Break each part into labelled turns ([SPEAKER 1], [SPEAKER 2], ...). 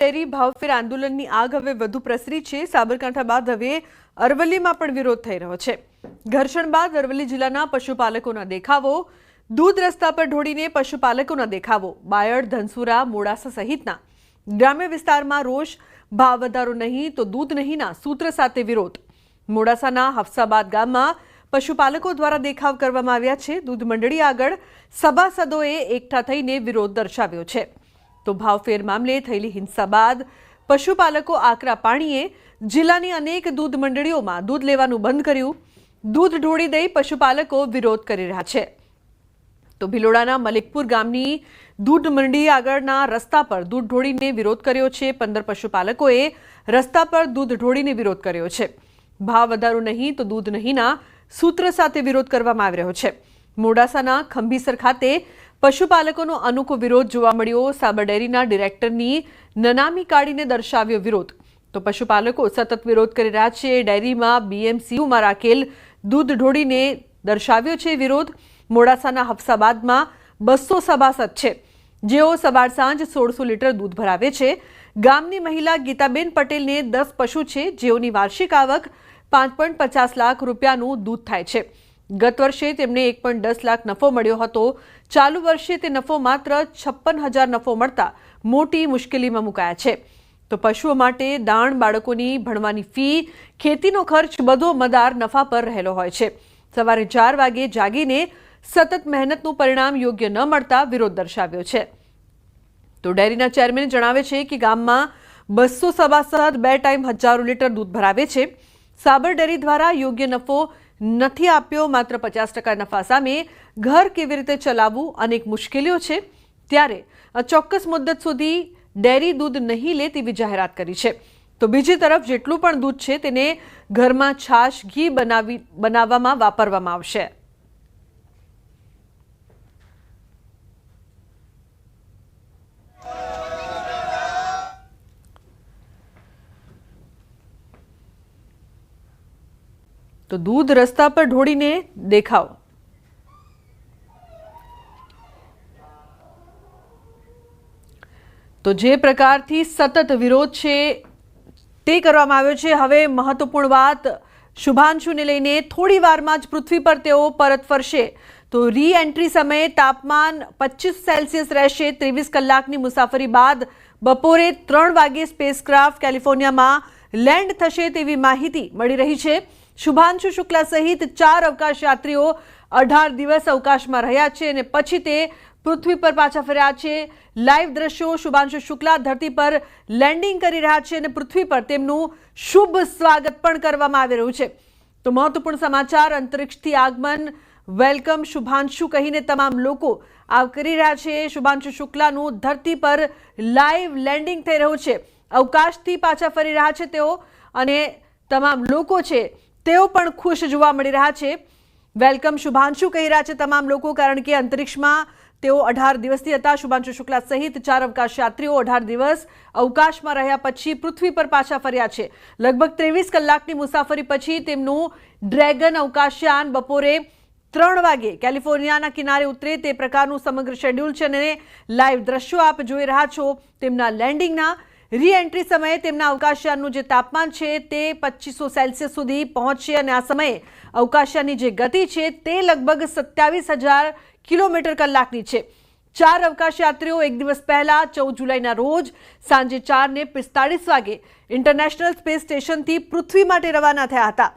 [SPEAKER 1] Dairy ભાવફેર આંદોલનની આગ હવે વધુ પ્રસરી છે। સાબરકાંઠા બાદ હવે અરવલ્લીમાં પણ વિરોધ થઈ રહ્યો છે। ઘર્ષણ બાદ અરવલ્લી જિલ્લાના પશુપાલકોના દેખાવો, દૂધ રસ્તા પર ઢોળીને પશુપાલકોના દેખાવો, બાયડ, ધનસુરા, મોડાસા સહિતના ગ્રામ્ય વિસ્તારમાં રોષ, ભાવ વધારો નહીં તો દૂધ નહીંના સૂત્ર સાથે વિરોધ। મોડાસાના હફસાબાદ ગામમાં પશુપાલકો દ્વારા દેખાવ કરવામાં આવ્યા છે। દૂધ મંડળી આગળ સભાસદોએ એકઠા થઈને વિરોધ દર્શાવ્યો છે। તો ભાવફેર મામલે થયેલી હિંસા બાદ પશુપાલકો આકરા પાણીએ જિલ્લાની અનેક દૂધ મંડળીઓમાં દૂધ લેવાનું બંધ કર્યું। દૂધ ઢોળી દઈ પશુપાલકો વિરોધ કરી રહ્યા છે। તો ભિલોડાના મલિકપુર ગામની દૂધ મંડળી આગળના રસ્તા પર દૂધ ઢોળીને વિરોધ કર્યો છે। 15 પશુપાલકોએ રસ્તા પર દૂધ ઢોળીને વિરોધ કર્યો છે। ભાવ વધારો નહીં તો દૂધ નહીંના સૂત્ર સાથે વિરોધ કરવામાં આવી રહ્યો છે। મોડાસાના ખંભીસર ખાતે પશુપાલકોનો અનોખો વિરોધ જોવા મળ્યો। સાબર ડેરીના ડિરેક્ટરની નનામી કાઢીને દર્શાવ્યો વિરોધ। તો પશુપાલકો સતત વિરોધ કરી રહ્યા છે। ડેરીમાં BMCUમાં રાખેલ દૂધ ઢોળીને દર્શાવ્યો છે વિરોધ। મોડાસાના હફસાબાદમાં 200 સભાસદ છે, જેઓ સવાર સાંજ 1600 લીટર દૂધ ભરાવે છે। ગામની મહિલા ગીતાબેન પટેલને 10 પશુ છે, જેઓની વાર્ષિક આવક 5.50 લાખ રૂપિયાનું દૂધ થાય છે। ગત વર્ષે તેમને 1.10 લાખ નફો મળ્યો હતો। ચાલુ વર્ષે તે નફો માત્ર 56,000 નફો મળતા મોટી મુશ્કેલીમાં મુકાયા છે। તો પશુઓ માટે દાણ, બાળકોની ભણવાની ફી, ખેતીનો ખર્ચ બધો મદાર નફા પર રહેલો હોય છે। સવારે 4 વાગે જાગીને સતત મહેનતનું પરિણામ યોગ્ય ન મળતા વિરોધ દર્શાવ્યો છે। તો ડેરીના ચેરમેન જણાવે છે કે ગામમાં 200 સભાસદ 2 ટાઈમ હજારો લીટર દૂધ ભરાવે છે। સાબર ડેરી દ્વારા યોગ્ય નફો નથી આપ્યો। માત્ર 50% નફા સામે ઘર કેવી રીતે ચલાવવું અનેક મુશ્કેલીઓ છે। ત્યારે ચોક્કસ મુદ્દત સુધી ડેરી દૂધ નહીં લે તેવી જાહેરાત કરી છે। તો બીજી તરફ જેટલું પણ દૂધ છે તેને ઘરમાં છાશ, ઘી બનાવવામાં વાપરવામાં આવશે। તો દૂધ રસ્તા પર ઢોળીને દેખાવ। તો જે પ્રકારથી સતત વિરોધ છે તે કરવામાં આવ્યો છે। હવે મહત્વપૂર્ણ વાત શુભાંશુને લઈને થોડી વારમાં જ પૃથ્વી પર તેઓ પરત ફરશે। તો રી એન્ટ્રી સમયે તાપમાન 25 સેલ્સિયસ રહેશે। 23 કલાકની મુસાફરી બાદ બપોરે 3 વાગે સ્પેસક્રાફ્ટ કેલિફોર્નિયામાં લેન્ડ થશે તેવી માહિતી મળી રહી છે। શુભાંશુ શુક્લા સહિત 4 અવકાશ યાત્રીઓ 18 દિવસ અવકાશમાં રહ્યા છે અને પછી તે પૃથ્વી પર પાછા ફર્યા છે। લાઈવ દ્રશ્યો શુભાંશુ શુક્લા ધરતી પર લેન્ડિંગ કરી રહ્યા છે અને પૃથ્વી પર તેમનું શુભ સ્વાગત પણ કરવામાં આવી રહ્યું છે। તો મહત્વપૂર્ણ સમાચાર, અંતરિક્ષથી આગમન, વેલકમ શુભાંશુ કહીને તમામ લોકો આવકારી રહ્યા છે। શુભાંશુ શુક્લાનું ધરતી પર લાઈવ લેન્ડિંગ થઈ રહ્યું છે। અવકાશથી પાછા ફરી રહ્યા છે તેઓ અને તમામ લોકો છે તેઓ પણ ખુશ જોવા મળી રહ્યા છે। વેલકમ શુભાંશુ કહી રહ્યા છે તમામ લોકો, કારણ કે અંતરિક્ષમાં તેઓ 18 દિવસથી હતા। શુભાંશુ શુક્લા સહિત 4 અવકાશ યાત્રીઓ 18 દિવસ અવકાશમાં રહ્યા પછી પૃથ્વી પર પાછા ફર્યા છે। લગભગ 23 કલાકની મુસાફરી પછી તેમનું ડ્રેગન અવકાશયાન બપોરે 3 વાગે કેલિફોર્નિયાના કિનારે ઉતરે તે પ્રકારનું સમગ્ર શેડ્યુલ છે અને લાઈવ દ્રશ્યો આપ જોઈ રહ્યા છો તેમના લેન્ડિંગના। રી એન્ટ્રી સમયે તેમના અવકાશયાનનું જે તાપમાન છે તે 2500 સેલ્સિયસ સુધી પહોંચશે અને આ સમયે અવકાશયાનની જે ગતિ છે તે લગભગ 27,000 કિલોમીટર કલાકની છે। 4 અવકાશ યાત્રીઓ એક દિવસ પહેલા 14 જુલાઈના રોજ સાંજે 4:45 વાગે ઇન્ટરનેશનલ સ્પેસ સ્ટેશનથી પૃથ્વી માટે રવાના થયા હતા।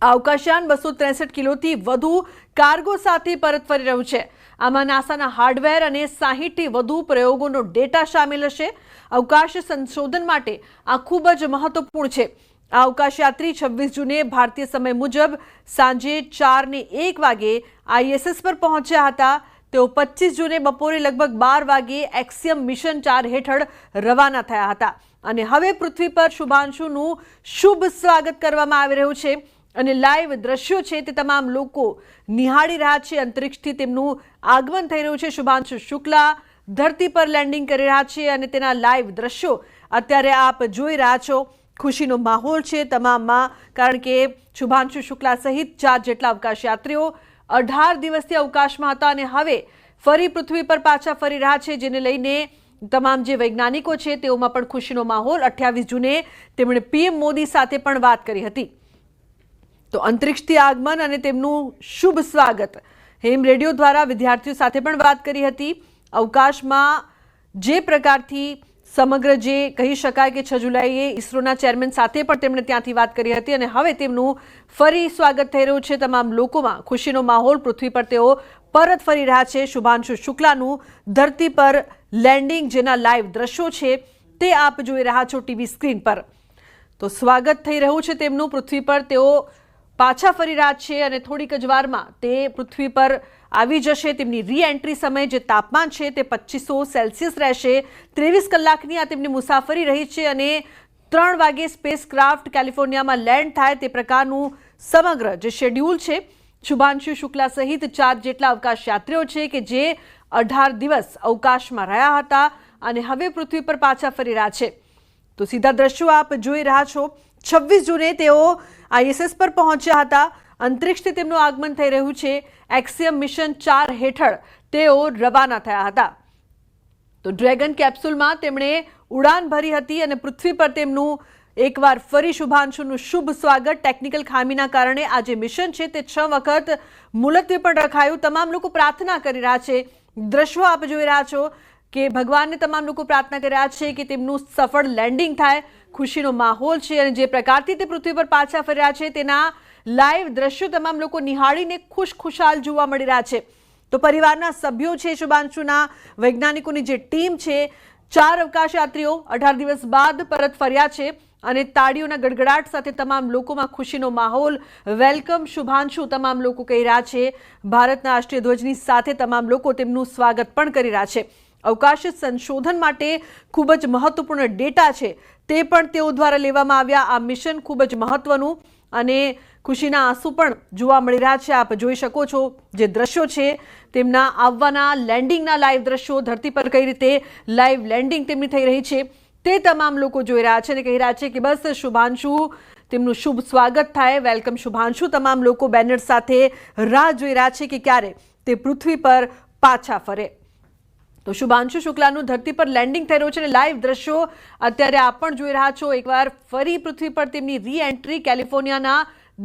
[SPEAKER 1] આ અવકાશયાન 263 કિલોથી વધુ કાર્ગો સાથે પરત ફરી રહ્યું છે। આમાં નાસાના હાર્ડવેર અને 60થી વધુ પ્રયોગોનો ડેટા સામેલ હશે। અવકાશ સંશોધન માટે આ ખૂબ જ મહત્વપૂર્ણ છે। આ અવકાશ યાત્રી 26 જૂને ભારતીય સમય મુજબ સાંજે 4:01 વાગે ISS પર પહોંચ્યા હતા। તેઓ 25 જૂને બપોરે લગભગ 12 વાગે એક્સિયમ મિશન 4 હેઠળ રવાના થયા હતા અને હવે પૃથ્વી પર શુભાંશુનું શુભ સ્વાગત કરવામાં આવી રહ્યું છે અને લાઈવ દ્રશ્યો છે તે તમામ લોકો નિહાળી રહ્યા છે। અંતરિક્ષથી તેમનું આગમન થઈ રહ્યું છે। શુભાંશુ શુક્લા ધરતી પર લેન્ડિંગ કરી રહ્યા છે અને તેના લાઈવ દ્રશ્યો અત્યારે આપ જોઈ રહ્યા છો। ખુશીનો માહોલ છે તમામમાં, કારણ કે શુભાંશુ શુક્લા સહિત 4 જેટલા અવકાશ યાત્રીઓ 18 દિવસથી અવકાશમાં હતા અને હવે ફરી પૃથ્વી પર પાછા ફરી રહ્યા છે, જેને લઈને તમામ જે વૈજ્ઞાનિકો છે તેઓમાં પણ ખુશીનો માહોલ. 28 જૂને તેમણે પીએમ મોદી સાથે પણ વાત કરી હતી. તો અંતરિક્ષથી આગમન અને તેમનું શુભ સ્વાગત. હેમ રેડિયો દ્વારા વિદ્યાર્થીઓ સાથે પણ વાત કરી હતી. અવકાશમાં જે પ્રકારથી સમગ્ર જે કહી શકાય કે 6 જુલાઈએ ઇસરોના ચેરમેન સાથે પણ તેમણે ત્યાંથી વાત કરી હતી અને હવે તેમનું ફરી સ્વાગત થઈ રહ્યું છે. તમામ લોકોમાં ખુશીનો માહોલ. પૃથ્વી પર તેઓ પરત ફરી રહ્યા છે. શુભાંશુ શુક્લાનું ધરતી પર લેન્ડિંગ, જેના લાઈવ દ્રશ્યો છે તે આપ જોઈ રહ્યા છો ટીવી સ્ક્રીન પર. તો સ્વાગત થઈ રહ્યું છે તેમનું પૃથ્વી પર. તેઓ પાછા ફરી રહ્યા છે અને થોડીક જ વારમાં તે પૃથ્વી પર આવી જશે. તેમની રી એન્ટ્રી સમય જે તાપમાન છે તે 2500 સેલ્સિયસ રહેશે. 23 કલાકની આ તેમની મુસાફરી રહી છે અને 3 વાગે સ્પેસ ક્રાફ્ટ કેલિફોર્નિયામાં લેન્ડ થાય તે પ્રકારનું સમગ્ર જે શેડ્યુલ છે. શુભાંશુ શુક્લા સહિત 4 જેટલા અવકાશ યાત્રીઓ છે કે જે 18 દિવસ અવકાશમાં રહ્યા હતા અને હવે પૃથ્વી પર પાછા ફરી રહ્યા છે. તો સીધા દ્રશ્યો આપ જોઈ રહ્યા છો. 26 જૂને તેઓ ISS પર પહોંચ્યા હતા. અંતરિક્ષથી તેમનું આગમન થઈ રહ્યું છે. એક્સિયમ મિશન 4 હેઠળ તેઓ રવાના થયા હતા. તો ડ્રેગન કેપ્સ્યુલમાં તેમણે ઉડાન ભરી હતી અને પૃથ્વી પર તેમનું એકવાર ફરી શુભાંશુનું શુભ સ્વાગત. ટેકનિકલ ખામીના કારણે આ જે મિશન છે તે 6 વખત મુલતવી પણ રખાયું. તમામ લોકો પ્રાર્થના કરી રહ્યા છે. દ્રશ્યો આપ જોઈ રહ્યા છો કે ભગવાનને તમામ લોકો પ્રાર્થના કરી રહ્યા છે કે તેમનું સફળ લેન્ડિંગ થાય. ખુશીનો માહોલ છે અને જે પ્રકારથી તે પૃથ્વી પર પાછા ફર્યા છે તેના લાઈવ દ્રશ્યો તમામ લોકો નિહાળીને ખુશાલ જોવા મળી રહ્યા છે. તો પરિવારના સભ્યો છે, શુભાંશુના વૈજ્ઞાનિકોની જે ટીમ છે, 4 અવકાશ યાત્રીઓ 18 દિવસ બાદ પરત ફર્યા છે અને તાળીઓના ગડગડાટ સાથે તમામ લોકોમાં ખુશીનો માહોલ. વેલકમ શુભાંશુ તમામ લોકો કહી રહ્યા છે. ભારતના રાષ્ટ્રીય ધ્વજની સાથે તમામ લોકો તેમનું સ્વાગત પણ કરી રહ્યા છે. અવકાશ સંશોધન માટે ખૂબ જ મહત્વપૂર્ણ ડેટા છે તે પણ તેઓ દ્વારા લેવામાં આવ્યા. આ મિશન ખૂબ જ મહત્વનું અને ખુશીના આંસુ પણ જોવા મળી રહ્યા છે. આપ જોઈ શકો છો જે દ્રશ્યો છે તેમના આવવાના લેન્ડિંગના લાઈવ દ્રશ્યો. ધરતી પર કઈ રીતે લાઈવ લેન્ડિંગ તેમની થઈ રહી છે તે તમામ લોકો જોઈ રહ્યા છે અને કહી રહ્યા છે કે બસ શુભાંશુ તેમનું શુભ સ્વાગત થાય. વેલકમ શુભાંશુ. તમામ લોકો બેનર સાથે રાહ જોઈ રહ્યા છે કે ક્યારે તે પૃથ્વી પર પાછા ફરે. તો શુભાંશુ શુક્લાનું ધરતી પર લેન્ડિંગ થઈ રહ્યું છે અને લાઈવ દ્રશ્યો અત્યારે આપ પણ જોઈ રહ્યા છો. એકવાર ફરી પૃથ્વી પર તેમની રી એન્ટ્રી. કેલિફોર્નિયાના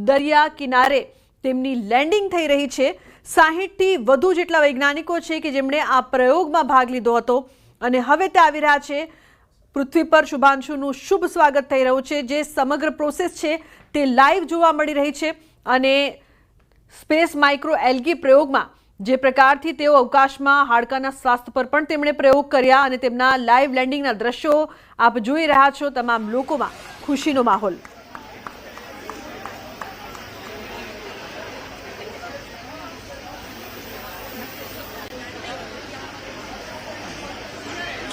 [SPEAKER 1] દરિયા કિનારે તેમની લેન્ડિંગ થઈ રહી છે. 60થી વધુ જેટલા વૈજ્ઞાનિકો છે કે જેમણે આ પ્રયોગમાં ભાગ લીધો હતો અને હવે તે આવી રહ્યા છે પૃથ્વી પર. શુભાંશુનું શુભ સ્વાગત થઈ રહ્યું છે. જે સમગ્ર પ્રોસેસ છે તે લાઈવ જોવા મળી રહી છે અને સ્પેસ માઇક્રો એલ્ગી પ્રયોગમાં જે પ્રકારથી તેઓ અવકાશમાં હાડકાના સ્વાસ્થ્ય પર પણ તેમણે પ્રયોગ કર્યા અને તેમના લાઈવ લેન્ડિંગના દ્રશ્યો આપ જોઈ રહ્યા છો. તમામ લોકોમાં ખુશીનો માહોલ.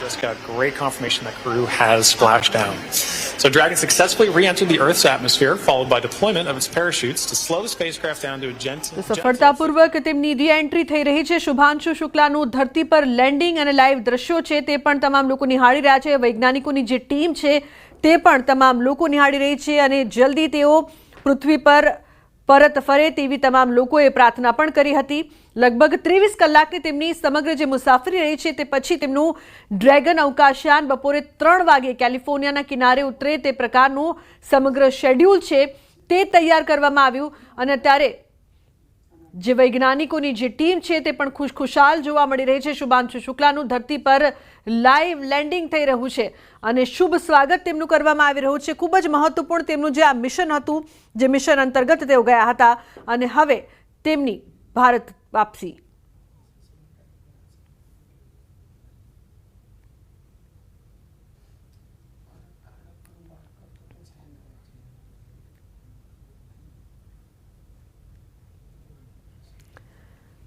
[SPEAKER 2] Just got great confirmation that crew has splashed down. So Dragon successfully re-entered the Earth's atmosphere, followed by deployment of its parachutes to slow the spacecraft down to a gentle.
[SPEAKER 1] સફળતાપૂર્વક તેમની રી એન્ટ્રી થઈ રહી છે. શુભાંશુ શુક્લાનું ધરતી પર landing અને live દ્રશ્યો છે તે પણ તમામ લોકો નિહાળી રહ્યા છે. વૈજ્ઞાનિકોની જે ટીમ છે તે પણ તમામ લોકો નિહાળી રહી છે અને જલ્દી તેઓ પૃથ્વી પર પરત ફરે તેવી તમામ લોકોએ પ્રાર્થના પણ કરી હતી. લગભગ 23 કલાકની તેમની સમગ્ર જે મુસાફરી રહી છે તે પછી તેમનું ડ્રેગન અવકાશયાન બપોરે 3 વાગે કેલિફોર્નિયાના કિનારે ઉતરે તે પ્રકારનું સમગ્ર શેડ્યુલ છે તે તૈયાર કરવામાં આવ્યું અને અત્યારે જે વૈજ્ઞાનિકોની જે ટીમ છે તે પણ ખુશાલ જોવા મળી રહી છે. શુભાંશુ શુક્લાનું ધરતી પર લાઈવ લેન્ડિંગ થઈ રહ્યું છે અને શુભ સ્વાગત તેમનું કરવામાં આવી રહ્યું છે. ખૂબ જ મહત્વપૂર્ણ તેમનું જે આ મિશન હતું, જે મિશન અંતર્ગત તેઓ ગયા હતા અને હવે તેમની ભારત વાપસી.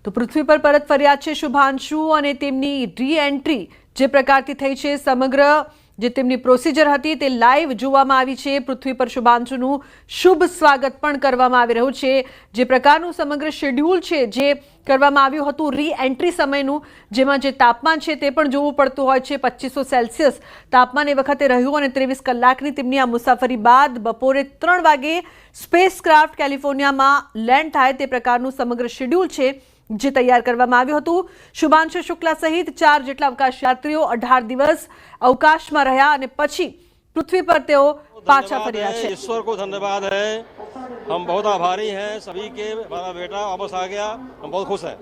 [SPEAKER 1] તો પૃથ્વી પર પરત ફર્યા છે શુભાંશુ અને તેમની રી એન્ટ્રી જે પ્રકારથી થઈ છે, સમગ્ર જે તેમની પ્રોસિજર હતી તે લાઈવ જોવામાં આવી છે. પૃથ્વી પર શુભાંશુનું શુભ સ્વાગત પણ કરવામાં આવી રહ્યું છે. જે પ્રકારનું સમગ્ર શેડ્યુલ છે જે કરવામાં આવ્યું હતું રી એન્ટ્રી સમયનું, જેમાં જે તાપમાન છે તે પણ જોવું પડતું હોય છે. 2500 સેલ્સિયસ તાપમાન એ વખતે રહ્યું અને 23 કલાકની તેમની આ મુસાફરી બાદ બપોરે 3 વાગે સ્પેસ ક્રાફ્ટ કેલિફોર્નિયામાં લેન્ડ થાય તે પ્રકારનું સમગ્ર શેડ્યુલ છે જે તૈયાર કરવામાં આવ્યું હતું। શુભાંશુ શુક્લા સહિત 4 જેટલા અવકાશયાત્રીઓ 18 દિવસ અવકાશમાં રહ્યા અને પછી પૃથ્વી પર તેઓ પાછા ફર્યા છે।
[SPEAKER 3] ईश्वर को धन्यवाद है, हम बहुत आभारी हैं सभी के। हमारा बेटा वापस आ गया, हम बहुत खुश हैं।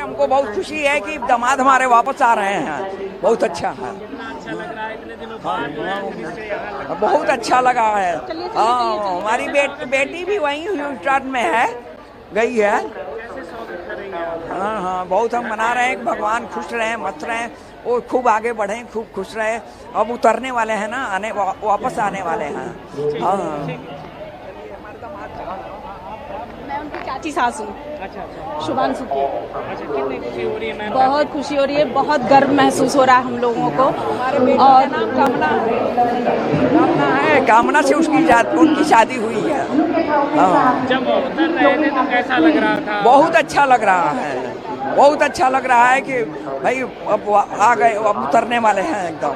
[SPEAKER 4] हमको बहुत खुशी है कि दामाद हमारे वापस आ रहे हैं, बहुत अच्छा है। बहुत अच्छा लगा है। हाँ, हमारी बेटी भी वहीं ह्यूस्टन में है, गई है। हाँ हाँ, बहुत हम मना रहे हैं कि भगवान खुश रहें, मत रहें, वो खूब आगे बढ़ें, खूब खुश रहे। अब उतरने वाले हैं ना, आने वापस आने वाले हैं। हाँ,
[SPEAKER 5] मैं उनकी चाची सास हूँ।
[SPEAKER 6] अच्छा
[SPEAKER 5] शुभांशु की।
[SPEAKER 6] अच्छा, कितनी खुशी हो रही है मैम?
[SPEAKER 5] बहुत खुशी हो रही है, बहुत गर्व महसूस हो रहा है हम लोगों को। और
[SPEAKER 4] कामना से उनकी शादी हुई है। हाँ,
[SPEAKER 6] जब वो उतर रहे थे तो कैसा लग रहा था?
[SPEAKER 4] बहुत अच्छा लग रहा है, बहुत अच्छा लग रहा है कि भाई अब आ गए, अब उतरने वाले हैं एकदम।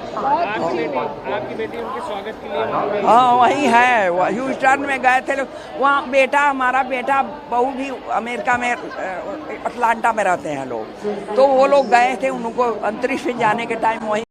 [SPEAKER 6] आपकी बेटी उनके स्वागत के लिए वहाँ पे?
[SPEAKER 4] हाँ, वहीं है, ह्यूस्टन में गए थे लोग। वहाँ बेटा, हमारा बेटा बहू भी अमेरिका में अटलांटा में रहते हैं लोग, तो वो लोग गए थे, उनको अंतरिक्ष में जाने के टाइम वहीं